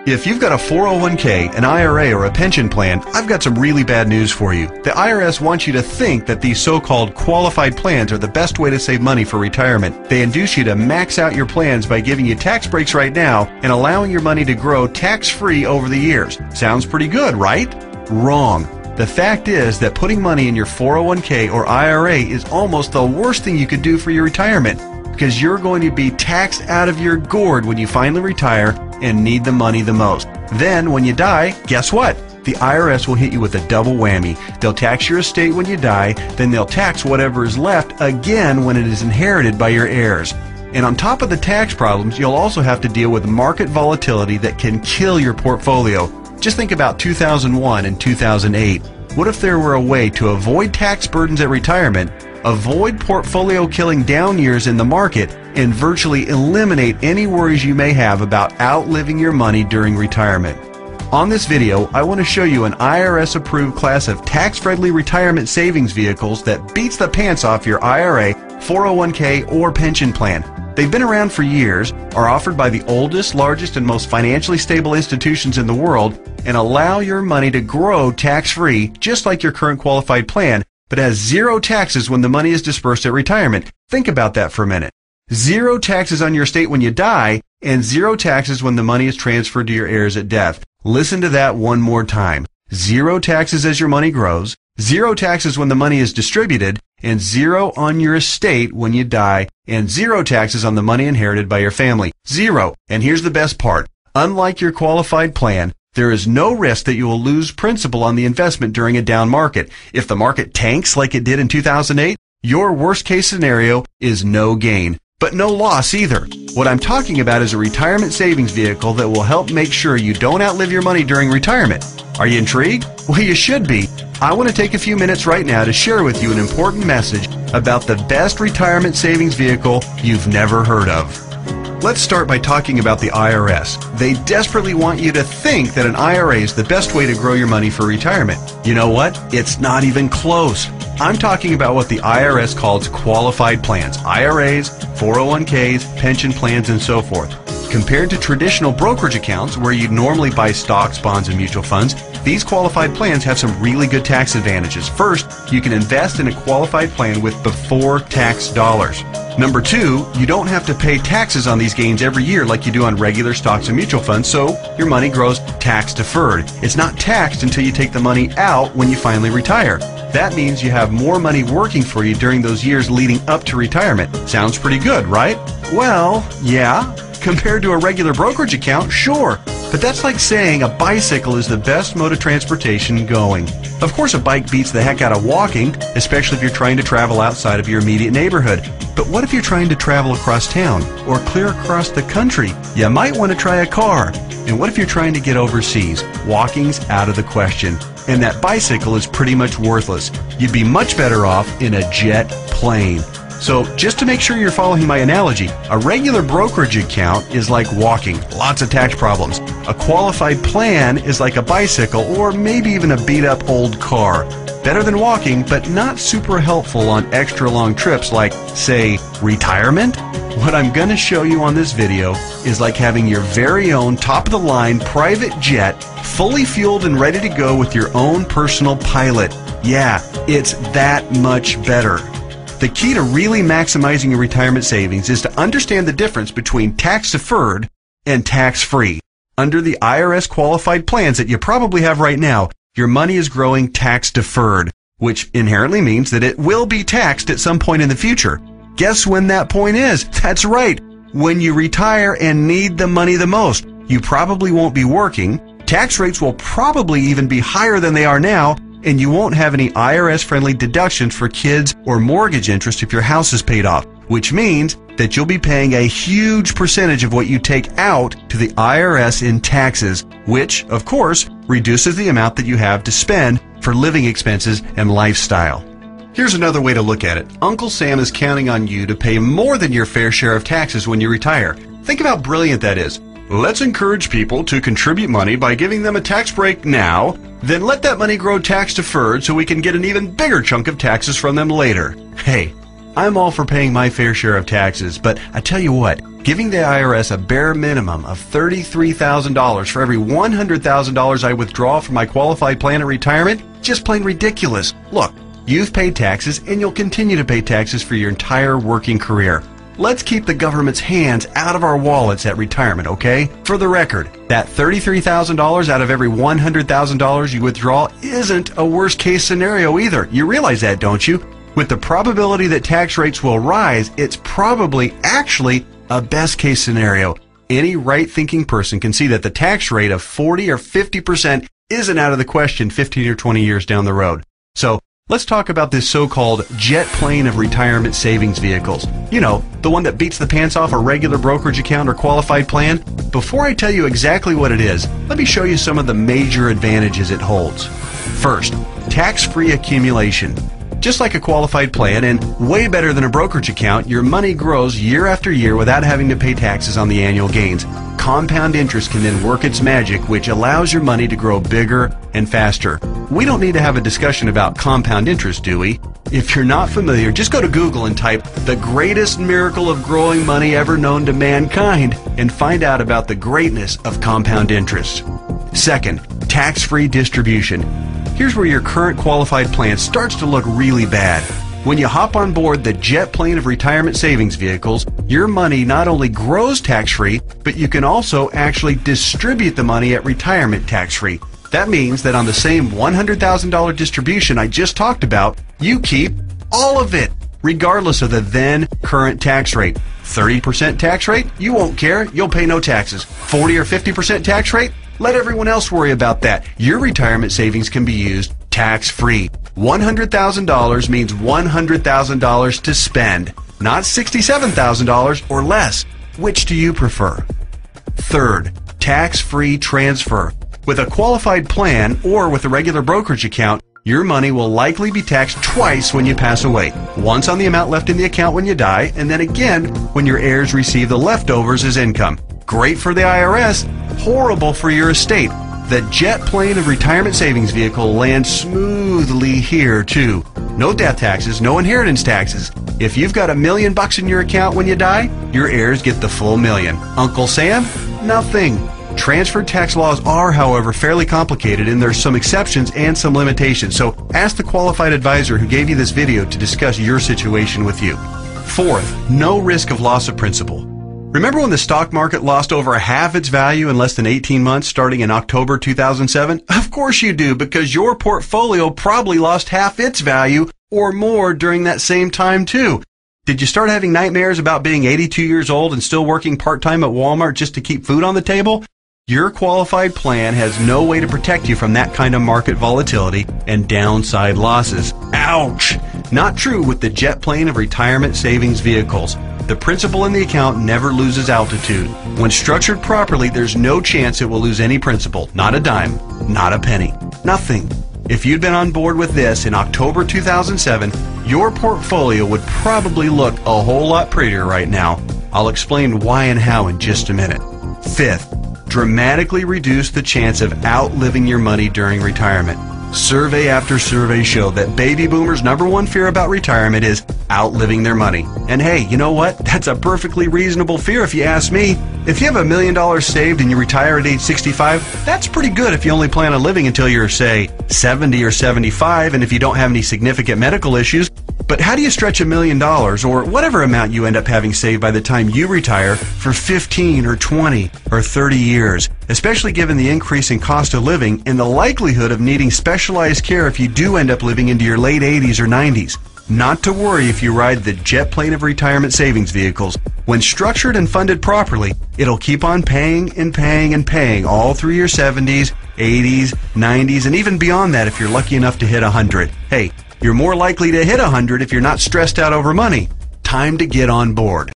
If you've got a 401k, an IRA, or a pension plan, I've got some really bad news for you. The IRS wants you to think that these so-called qualified plans are the best way to save money for retirement. They induce you to max out your plans by giving you tax breaks right now and allowing your money to grow tax-free over the years. Sounds pretty good, right? Wrong. The fact is that putting money in your 401k or IRA is almost the worst thing you could do for your retirement, because you're going to be taxed out of your gourd when you finally retire and need the money the most. Then, when you die, guess what? The IRS will hit you with a double whammy. They'll tax your estate when you die, then they'll tax whatever is left again when it is inherited by your heirs. And on top of the tax problems, you'll also have to deal with market volatility that can kill your portfolio. Just think about 2001 and 2008. What if there were a way to avoid tax burdens at retirement, avoid portfolio killing down years in the market, and virtually eliminate any worries you may have about outliving your money during retirement? On this video, I want to show you an IRS-approved class of tax-friendly retirement savings vehicles that beats the pants off your IRA, 401k, or pension plan. They've been around for years, are offered by the oldest, largest, and most financially stable institutions in the world, and allow your money to grow tax-free, just like your current qualified plan, but has zero taxes when the money is dispersed at retirement. Think about that for a minute. Zero taxes on your estate when you die, and zero taxes when the money is transferred to your heirs at death. Listen to that one more time. Zero taxes as your money grows, zero taxes when the money is distributed, and zero on your estate when you die, and zero taxes on the money inherited by your family. Zero. And here's the best part. Unlike your qualified plan, there is no risk that you will lose principal on the investment during a down market. If the market tanks like it did in 2008, your worst case scenario is no gain, but no loss either. What I'm talking about is a retirement savings vehicle that will help make sure you don't outlive your money during retirement. Are you intrigued? Well, you should be. I want to take a few minutes right now to share with you an important message about the best retirement savings vehicle you've never heard of. Let's start by talking about the IRS. They desperately want you to think that an IRA is the best way to grow your money for retirement. You know what? It's not even close. I'm talking about what the IRS calls qualified plans, IRAs, 401ks, pension plans, and so forth. Compared to traditional brokerage accounts where you'd normally buy stocks, bonds, and mutual funds, these qualified plans have some really good tax advantages. First, you can invest in a qualified plan with before tax dollars. Number two, you don't have to pay taxes on these gains every year like you do on regular stocks and mutual funds, so your money grows tax deferred. It's not taxed until you take the money out when you finally retire. That means you have more money working for you during those years leading up to retirement. Sounds pretty good, right? Well, yeah. Compared to a regular brokerage account, sure. But that's like saying a bicycle is the best mode of transportation going. Of course, a bike beats the heck out of walking, especially if you're trying to travel outside of your immediate neighborhood. But what if you're trying to travel across town or clear across the country? You might want to try a car. And what if you're trying to get overseas? Walking's out of the question. And that bicycle is pretty much worthless. You'd be much better off in a jet plane. So just to make sure you're following my analogy, a regular brokerage account is like walking, lots of tax problems. A qualified plan is like a bicycle or maybe even a beat up old car. Better than walking, but not super helpful on extra long trips like, say, retirement. What I'm going to show you on this video is like having your very own top-of-the-line private jet, fully fueled and ready to go with your own personal pilot. Yeah, it's that much better. The key to really maximizing your retirement savings is to understand the difference between tax-deferred and tax-free. Under the IRS qualified plans that you probably have right now, your money is growing tax-deferred, which inherently means that it will be taxed at some point in the future. Guess when that point is? That's right, when you retire and need the money the most. You probably won't be working, tax rates will probably even be higher than they are now, and you won't have any IRS-friendly deductions for kids or mortgage interest if your house is paid off, which means that you'll be paying a huge percentage of what you take out to the IRS in taxes, which, of course, reduces the amount that you have to spend for living expenses and lifestyle. Here's another way to look at it. Uncle Sam is counting on you to pay more than your fair share of taxes when you retire. Think of how brilliant that is. Let's encourage people to contribute money by giving them a tax break now, then let that money grow tax deferred so we can get an even bigger chunk of taxes from them later. Hey, I'm all for paying my fair share of taxes, but I tell you what, giving the IRS a bare minimum of $33,000 for every $100,000 I withdraw from my qualified plan at retirement, just plain ridiculous. Look, you've paid taxes and you'll continue to pay taxes for your entire working career. Let's keep the government's hands out of our wallets at retirement, okay? For the record, that $33,000 out of every $100,000 you withdraw isn't a worst-case scenario either. You realize that, don't you? With the probability that tax rates will rise, it's probably actually a best-case scenario. Any right-thinking person can see that the tax rate of 40 or 50% isn't out of the question 15 or 20 years down the road. So, let's talk about this so-called jet plane of retirement savings vehicles. You know, the one that beats the pants off a regular brokerage account or qualified plan. Before I tell you exactly what it is, let me show you some of the major advantages it holds. First, tax-free accumulation. Just like a qualified plan and way better than a brokerage account, your money grows year after year without having to pay taxes on the annual gains. Compound interest can then work its magic, which allows your money to grow bigger and faster. We don't need to have a discussion about compound interest, do we? If you're not familiar, just go to Google and type "the greatest miracle of growing money ever known to mankind" and find out about the greatness of compound interest. Second, tax-free distribution. Here's where your current qualified plan starts to look really bad. When you hop on board the jet plane of retirement savings vehicles, your money not only grows tax-free, but you can also actually distribute the money at retirement tax-free. That means that on the same $100,000 distribution I just talked about, you keep all of it, regardless of the then current tax rate. 30% tax rate? You won't care. You'll pay no taxes. 40 or 50% tax rate? Let everyone else worry about that. Your retirement savings can be used tax-free. $100,000 means $100,000 to spend, not $67,000 or less. Which do you prefer? Third, tax-free transfer. With a qualified plan or with a regular brokerage account, your money will likely be taxed twice when you pass away. Once on the amount left in the account when you die, and then again when your heirs receive the leftovers as income. Great for the IRS, horrible for your estate. The jet plane of retirement savings vehicle lands smoothly here too. No death taxes, no inheritance taxes. If you've got $1 million in your account when you die, your heirs get the full $1 million. Uncle Sam? Nothing. Transfer tax laws are, however, fairly complicated, and there's some exceptions and some limitations. So ask the qualified advisor who gave you this video to discuss your situation with you. Fourth, no risk of loss of principal. Remember when the stock market lost over half its value in less than 18 months starting in October 2007? Of course you do, because your portfolio probably lost half its value or more during that same time too. Did you start having nightmares about being 82 years old and still working part-time at Walmart just to keep food on the table? Your qualified plan has no way to protect you from that kind of market volatility and downside losses. Ouch! Not true with the jet plane of retirement savings vehicles. The principal in the account never loses altitude. When structured properly, there's no chance it will lose any principal. Not a dime. Not a penny. Nothing. If you'd been on board with this in October 2007, your portfolio would probably look a whole lot prettier right now. I'll explain why and how in just a minute. Fifth, dramatically reduce the chance of outliving your money during retirement. Survey after survey show that baby boomers' #1 fear about retirement is outliving their money. And hey, you know what? That's a perfectly reasonable fear if you ask me. If you have $1 million saved and you retire at age 65, that's pretty good if you only plan on living until you're, say, 70 or 75, and if you don't have any significant medical issues. But how do you stretch $1 million, or whatever amount you end up having saved by the time you retire, for 15 or 20 or 30 years, especially given the increase in cost of living and the likelihood of needing specialized care if you do end up living into your late 80s or 90s? Not to worry if you ride the jet plane of retirement savings vehicles. When structured and funded properly, it'll keep on paying and paying and paying all through your 70s, 80s, 90s, and even beyond that if you're lucky enough to hit 100. Hey, you're more likely to hit 100 if you're not stressed out over money. Time to get on board.